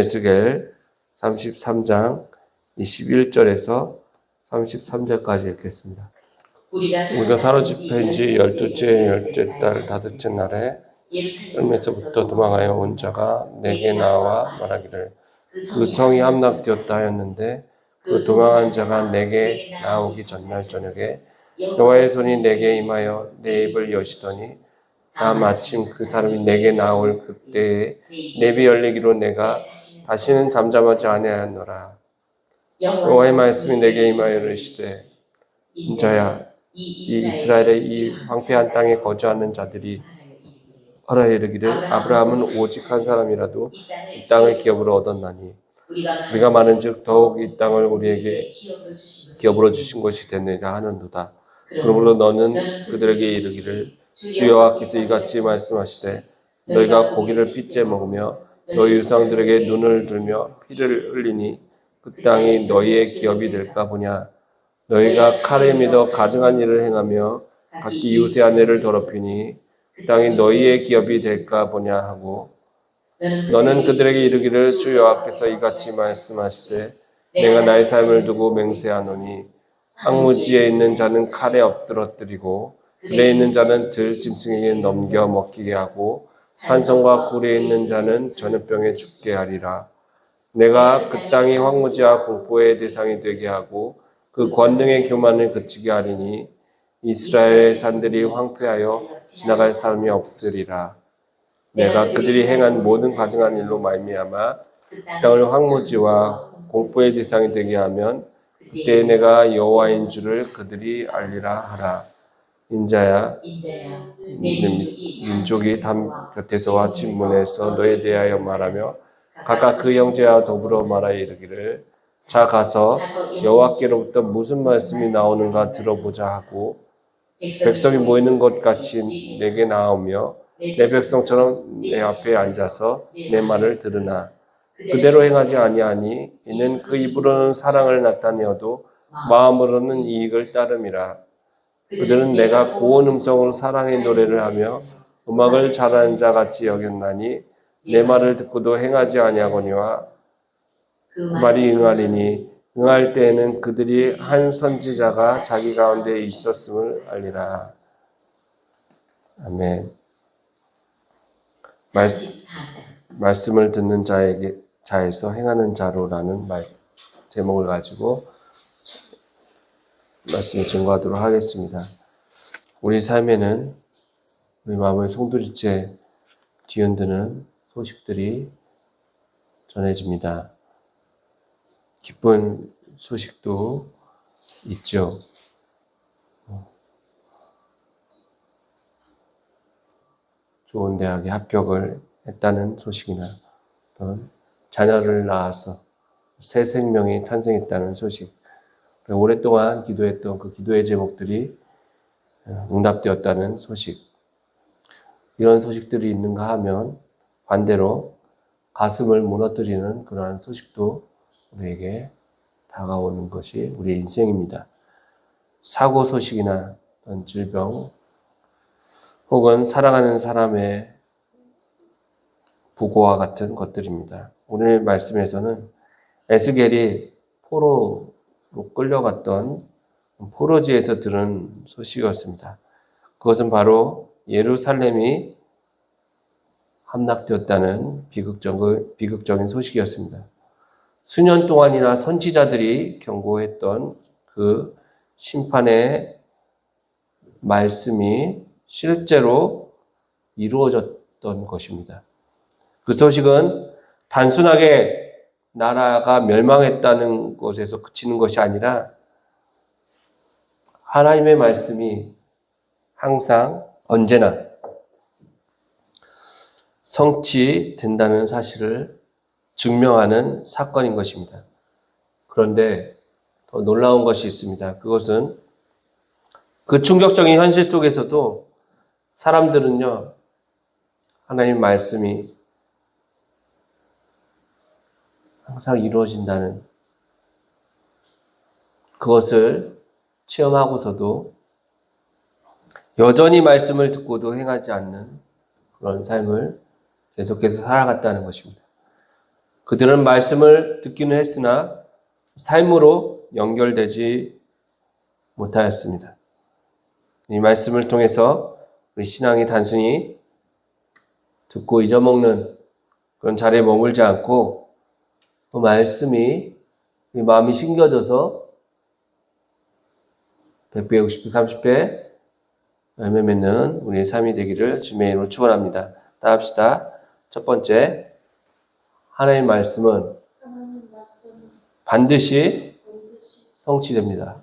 에스겔 33장 21절에서 33절까지 읽겠습니다. 우리가 사로잡힌 지 12째 달 5째 날에 헬에서부터 도망하여 온 자가 내게 나와 말하기를 그 성이 함락되었다 하였는데 그 도망한 자가 내게 나오기 전날 저녁에 여호와의 손이 내게 임하여 내 입을 여시더니 다음 아침 그 사람이 내게 나올 그때에 내 입이 열리기로 내가 다시는 잠잠하지 아니하였노라. 여호와의 말씀이 내게 임하여 이르시되 인자야 이 이스라엘의 이 황폐한 땅에 거주하는 자들이 하라 이르기를 아브라함은 오직 한 사람이라도 이 땅을 기업으로 얻었나니 우리가 많은즉 더욱 이 땅을 우리에게 기업으로 주신 것이 되느니라 하는도다. 그러므로 너는 그들에게 이르기를 주 여호와께서 이같이 말씀하시되 너희가 고기를 핏째 먹으며 너희 유상들에게 눈을 들며 피를 흘리니 그 땅이 너희의 기업이 될까 보냐. 너희가 칼에 믿어 가증한 일을 행하며 각기 이웃의 아내를 더럽히니 그 땅이 너희의 기업이 될까 보냐 하고 너는 그들에게 이르기를 주 여호와께서 이같이 말씀하시되 내가 나의 삶을 두고 맹세하노니 황무지에 있는 자는 칼에 엎드러뜨리고 들에 있는 자는 들짐승에게 넘겨 먹히게 하고 산성과 굴에 있는 자는 전염병에 죽게 하리라. 내가 그 땅이 황무지와 공포의 대상이 되게 하고 그 권능의 교만을 그치게 하리니 이스라엘의 산들이 황폐하여 지나갈 사람이 없으리라. 내가 그들이 행한 모든 가증한 일로 말미암아 그 땅을 황무지와 공포의 대상이 되게 하면 그때 내가 여호와인 줄을 그들이 알리라 하라. 인자야 민족이 담 곁에서와 진문에서 너에 대하여 말하며 각각 그 형제와 더불어 말하여 이르기를 자 가서 여호와께로부터 무슨 말씀이 나오는가 들어보자 하고 백성이 모이는 것 같이 내게 나오며 내 백성처럼 내 앞에 앉아서 내 말을 들으나 그대로 행하지 아니하니 이는 그 입으로는 사랑을 나타내어도 마음으로는 이익을 따름이라. 그들은 내가 고운 음성으로 사랑의 노래를 하며 음악을 잘하는 자 같이 여겼나니 내 말을 듣고도 행하지 아니하거니와 그 말이 응하리니 응할 때에는 그들이 한 선지자가 자기 가운데 있었음을 알리라. 아멘. 말씀을 듣는 자에서 행하는 자로라는 제목을 가지고 말씀을 증거하도록 하겠습니다. 우리 삶에는 우리 마음을 송두리째 뒤흔드는 소식들이 전해집니다. 기쁜 소식도 있죠. 좋은 대학에 합격을 했다는 소식이나 또는 자녀를 낳아서 새 생명이 탄생했다는 소식, 오랫동안 기도했던 그 기도의 제목들이 응답되었다는 소식, 이런 소식들이 있는가 하면 반대로 가슴을 무너뜨리는 그러한 소식도 우리에게 다가오는 것이 우리의 인생입니다. 사고 소식이나 어떤 질병 혹은 사랑하는 사람의 부고와 같은 것들입니다. 오늘 말씀에서는 에스겔이 포로로 끌려갔던 포로지에서 들은 소식이었습니다. 그것은 바로 예루살렘이 함락되었다는 비극적인 소식이었습니다. 수년 동안이나 선지자들이 경고했던 그 심판의 말씀이 실제로 이루어졌던 것입니다. 그 소식은 단순하게 나라가 멸망했다는 것에서 그치는 것이 아니라 하나님의 말씀이 항상 언제나 성취된다는 사실을 증명하는 사건인 것입니다. 그런데 더 놀라운 것이 있습니다. 그것은 그 충격적인 현실 속에서도 사람들은요, 하나님 말씀이 항상 이루어진다는 그것을 체험하고서도 여전히 말씀을 듣고도 행하지 않는 그런 삶을 계속해서 살아갔다는 것입니다. 그들은 말씀을 듣기는 했으나 삶으로 연결되지 못하였습니다. 이 말씀을 통해서 우리 신앙이 단순히 듣고 잊어먹는 그런 자리에 머물지 않고 그 말씀이 마음이 심겨져서 100배, 60배, 30배 열매 맺는 우리의 삶이 되기를 주님의 이름으로 축원합니다. 따라합시다. 첫 번째, 하나님의 말씀은 반드시 성취됩니다.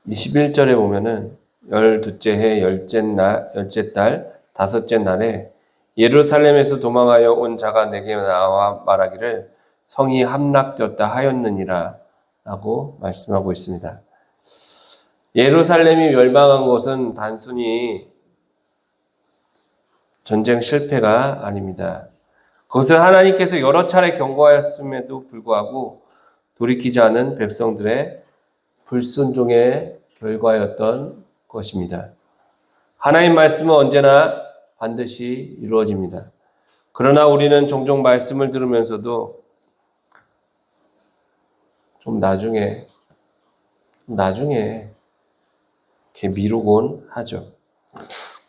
21절에 보면은 12째 해 10째 달 5째 날에 예루살렘에서 도망하여 온 자가 내게 나와 말하기를 성이 함락되었다 하였느니라 라고 말씀하고 있습니다. 예루살렘이 멸망한 것은 단순히 전쟁 실패가 아닙니다. 그것을 하나님께서 여러 차례 경고하였음에도 불구하고 돌이키지 않은 백성들의 불순종의 결과였던 것입니다. 하나님 말씀은 언제나 반드시 이루어집니다. 그러나 우리는 종종 말씀을 들으면서도 좀 나중에 이렇게 미루곤 하죠.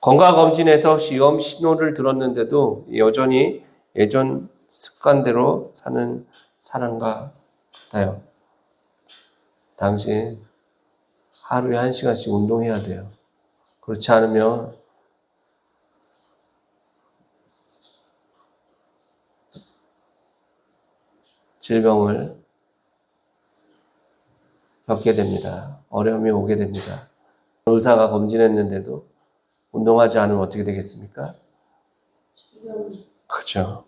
건강검진에서 시험 신호를 들었는데도 여전히 예전 습관대로 사는 사람과 같아요. 당신 하루에 1시간씩 운동해야 돼요. 그렇지 않으면 질병을 겪게 됩니다. 어려움이 오게 됩니다. 의사가 검진했는데도 운동하지 않으면 어떻게 되겠습니까? 그렇죠.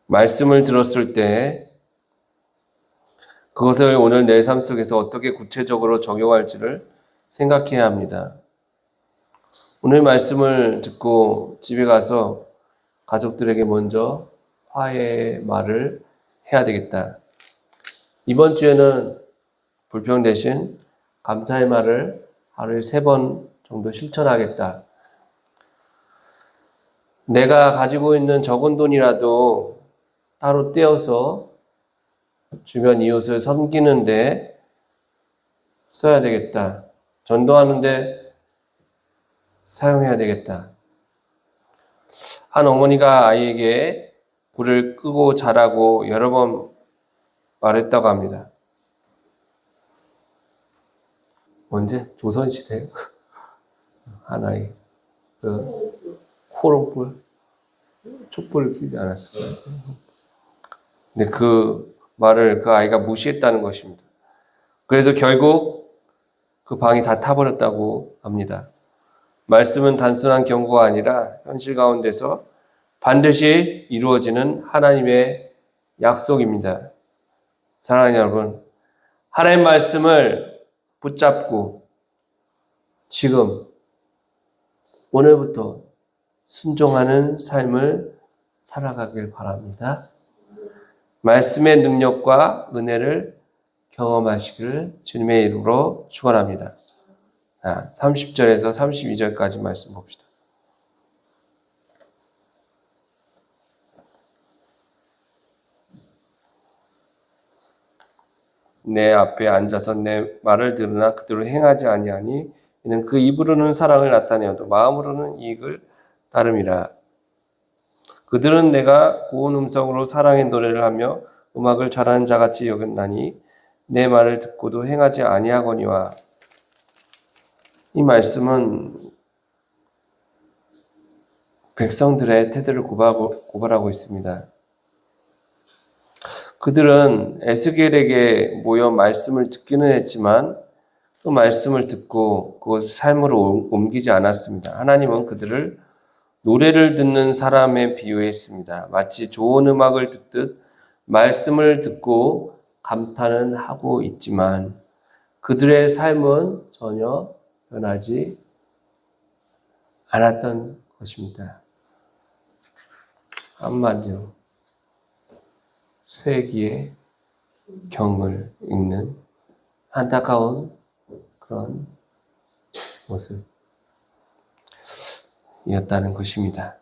말씀을 들었을 때 그것을 오늘 내 삶 속에서 어떻게 구체적으로 적용할지를 생각해야 합니다. 오늘 말씀을 듣고 집에 가서 가족들에게 먼저 화해의 말을 해야 되겠다. 이번 주에는 불평 대신 감사의 말을 하루에 3번 정도 실천하겠다. 내가 가지고 있는 적은 돈이라도 따로 떼어서 주변 이웃을 섬기는데 써야 되겠다. 전도하는데 사용해야 되겠다. 한 어머니가 아이에게 불을 끄고 자라고 여러 번 말했다고 합니다. 언제? 조선시대 한 아이 코롱불 촛불을 켜지 않았어요. 근데 그 말을 그 아이가 무시했다는 것입니다. 그래서 결국 그 방이 다 타버렸다고 합니다. 말씀은 단순한 경고가 아니라 현실 가운데서 반드시 이루어지는 하나님의 약속입니다. 사랑하는 여러분, 하나님의 말씀을 붙잡고 지금 오늘부터 순종하는 삶을 살아가길 바랍니다. 말씀의 능력과 은혜를 경험하시기를 주님의 이름으로 축원합니다. 30절에서 32절까지 말씀 봅시다. 내 앞에 앉아서 내 말을 들으나 그대로 행하지 아니하니 이는 그 입으로는 사랑을 나타내어도 마음으로는 이익을 따름이라. 그들은 내가 고운 음성으로 사랑의 노래를 하며 음악을 잘하는 자같이 여겼나니 내 말을 듣고도 행하지 아니하거니와. 이 말씀은 백성들의 태도를 고발하고 있습니다. 그들은 에스겔에게 모여 말씀을 듣기는 했지만 그 말씀을 듣고 그것을 삶으로 옮기지 않았습니다. 하나님은 그들을 노래를 듣는 사람에 비유했습니다. 마치 좋은 음악을 듣듯 말씀을 듣고 감탄은 하고 있지만 그들의 삶은 전혀 변하지 않았던 것입니다. 한마디로 쇠기의 경을 읽는 안타까운 그런 모습이었다는 것입니다.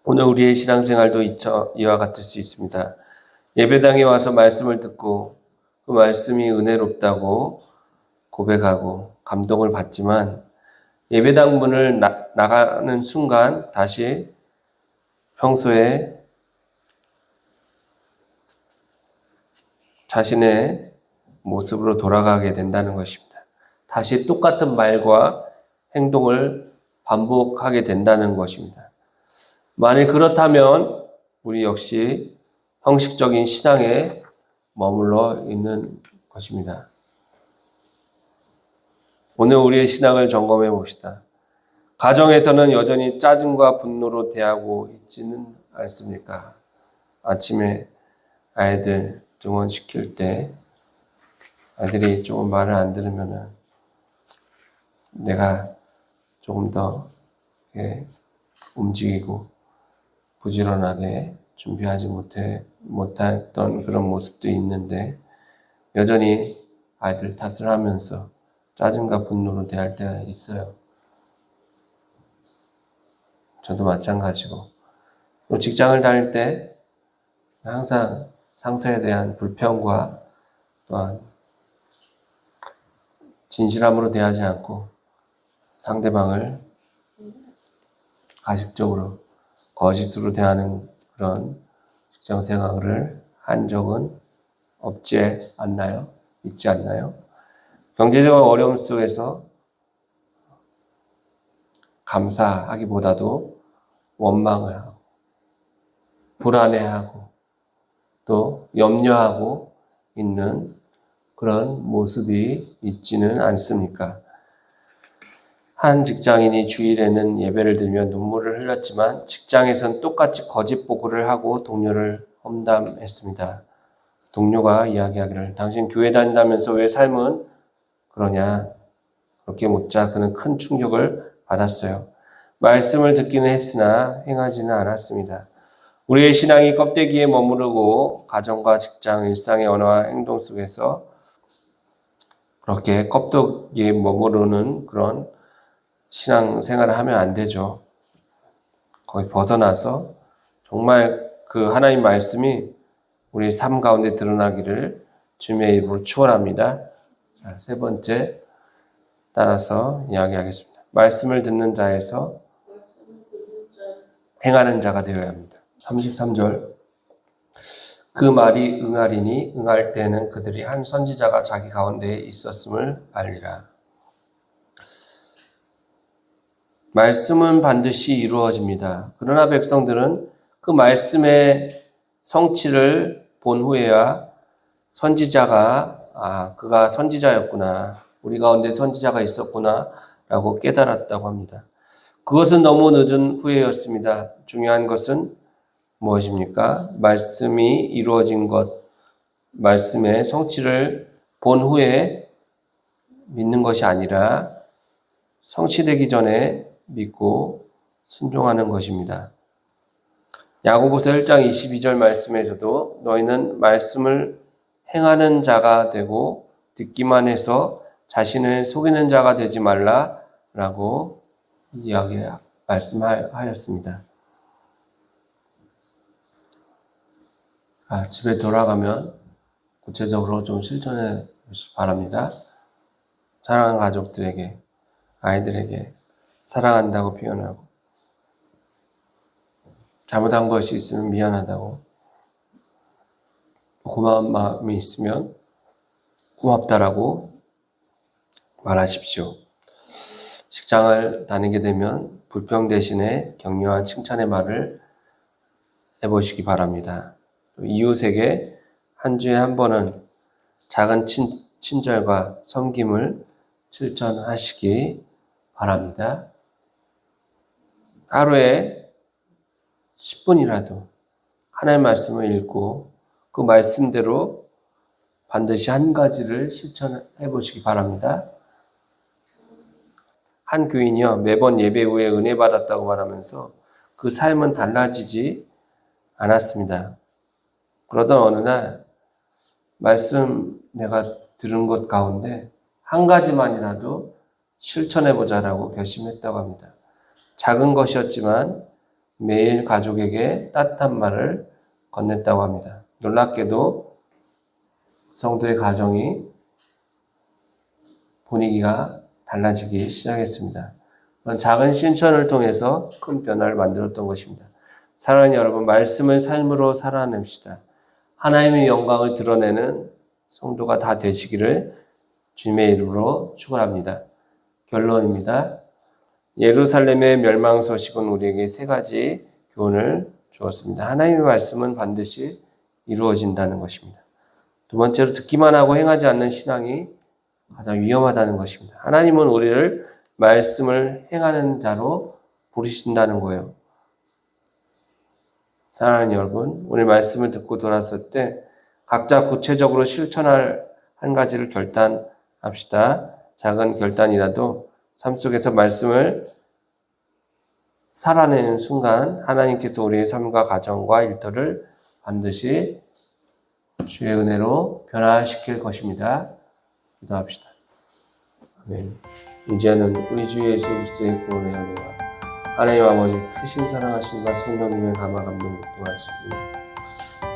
오늘 우리의 신앙생활도 이와 같을 수 있습니다. 예배당에 와서 말씀을 듣고 그 말씀이 은혜롭다고 고백하고 감동을 받지만 예배당 문을 나가는 순간 다시 평소에 자신의 모습으로 돌아가게 된다는 것입니다. 다시 똑같은 말과 행동을 반복하게 된다는 것입니다. 만일 그렇다면 우리 역시 형식적인 신앙에 머물러 있는 것입니다. 오늘 우리의 신앙을 점검해 봅시다. 가정에서는 여전히 짜증과 분노로 대하고 있지는 않습니까? 아침에 아이들 등원시킬 때 아이들이 조금 말을 안 들으면은 내가 조금 더 움직이고 부지런하게 준비하지 못했던 그런 모습도 있는데 여전히 아이들 탓을 하면서 짜증과 분노로 대할 때가 있어요. 저도 마찬가지고 또 직장을 다닐 때 항상 상사에 대한 불평과 또한 진실함으로 대하지 않고 상대방을 가식적으로 거짓으로 대하는 그런 직장 생활을 한 적은 없지 않나요? 있지 않나요? 경제적 어려움 속에서 감사하기보다도 원망을 하고 불안해하고 또 염려하고 있는 그런 모습이 있지는 않습니까? 한 직장인이 주일에는 예배를 드리며 눈물을 흘렸지만 직장에선 똑같이 거짓 보고를 하고 동료를 험담했습니다. 동료가 이야기하기를 당신 교회 다닌다면서 왜 삶은 그러냐? 그렇게 묻자 그는 큰 충격을 받았어요. 말씀을 듣기는 했으나 행하지는 않았습니다. 우리의 신앙이 껍데기에 머무르고 가정과 직장, 일상의 언어와 행동 속에서 그렇게 껍데기에 머무르는 그런 신앙생활을 하면 안 되죠. 거기 벗어나서 정말 그 하나님 말씀이 우리 삶 가운데 드러나기를 주님의 이름으로 축원합니다. 자, 세 번째 따라서 이야기하겠습니다. 말씀을 듣는 자에서 행하는 자가 되어야 합니다. 33절 그 말이 응하리니 응할 때에는 그들이 한 선지자가 자기 가운데에 있었음을 알리라. 말씀은 반드시 이루어집니다. 그러나 백성들은 그 말씀의 성취를 본 후에야 선지자가 그가 선지자였구나. 우리 가운데 선지자가 있었구나 라고 깨달았다고 합니다. 그것은 너무 늦은 후에였습니다. 중요한 것은 무엇입니까? 말씀이 이루어진 것, 말씀의 성취를 본 후에 믿는 것이 아니라 성취되기 전에 믿고 순종하는 것입니다. 야고보서 1장 22절 말씀에서도 너희는 말씀을 행하는 자가 되고 듣기만 해서 자신을 속이는 자가 되지 말라라고 말씀하였습니다. 집에 돌아가면 구체적으로 좀 실천해 보시기 바랍니다. 사랑하는 가족들에게, 아이들에게 사랑한다고 표현하고 잘못한 것이 있으면 미안하다고 고마운 마음이 있으면 고맙다라고 말하십시오. 직장을 다니게 되면 불평 대신에 격려와 칭찬의 말을 해보시기 바랍니다. 이웃에게 한 주에 한 번은 작은 친절과 섬김을 실천하시기 바랍니다. 하루에 10분이라도 하나님의 말씀을 읽고 그 말씀대로 반드시 한 가지를 실천해 보시기 바랍니다. 한 교인이요 매번 예배 후에 은혜 받았다고 말하면서 그 삶은 달라지지 않았습니다. 그러던 어느 날 말씀 내가 들은 것 가운데 한 가지만이라도 실천해 보자라고 결심했다고 합니다. 작은 것이었지만 매일 가족에게 따뜻한 말을 건넸다고 합니다. 놀랍게도 성도의 가정이 분위기가 달라지기 시작했습니다. 그런 작은 실천을 통해서 큰 변화를 만들었던 것입니다. 사랑하는 여러분, 말씀을 삶으로 살아냅시다. 하나님의 영광을 드러내는 성도가 다 되시기를 주님의 이름으로 축원합니다. 결론입니다. 예루살렘의 멸망 소식은 우리에게 세 가지 교훈을 주었습니다. 하나님의 말씀은 반드시 이루어진다는 것입니다. 두 번째로 듣기만 하고 행하지 않는 신앙이 가장 위험하다는 것입니다. 하나님은 우리를 말씀을 행하는 자로 부르신다는 거예요. 사랑하는 여러분, 우리 말씀을 듣고 돌아설 때 각자 구체적으로 실천할 한 가지를 결단합시다. 작은 결단이라도 삶 속에서 말씀을 살아내는 순간 하나님께서 우리의 삶과 가정과 일터를 반드시 주의 은혜로 변화시킬 것입니다. 기도합시다. 아멘. 이제는 우리 주 예수 그리스도의 구원의 은혜와 하나님 아버지 크신 사랑하심과 성령님의 감화 감동 역동하시고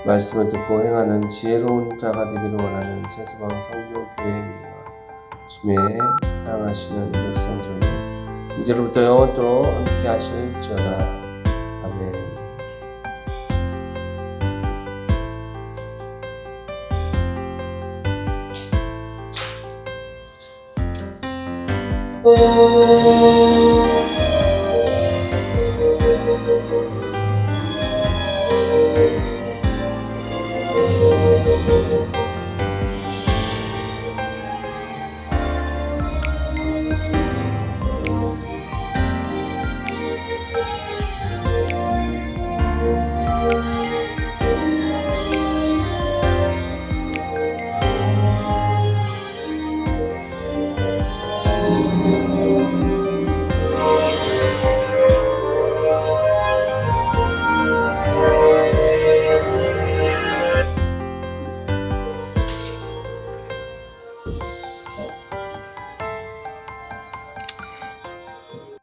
말씀을 듣고 행하는 지혜로운 자가 되기를 원하는 세수방 성교교회 위와 주의 사랑하시는 백성들을 이제로부터 영원토록 함께 하실지어다. 아멘.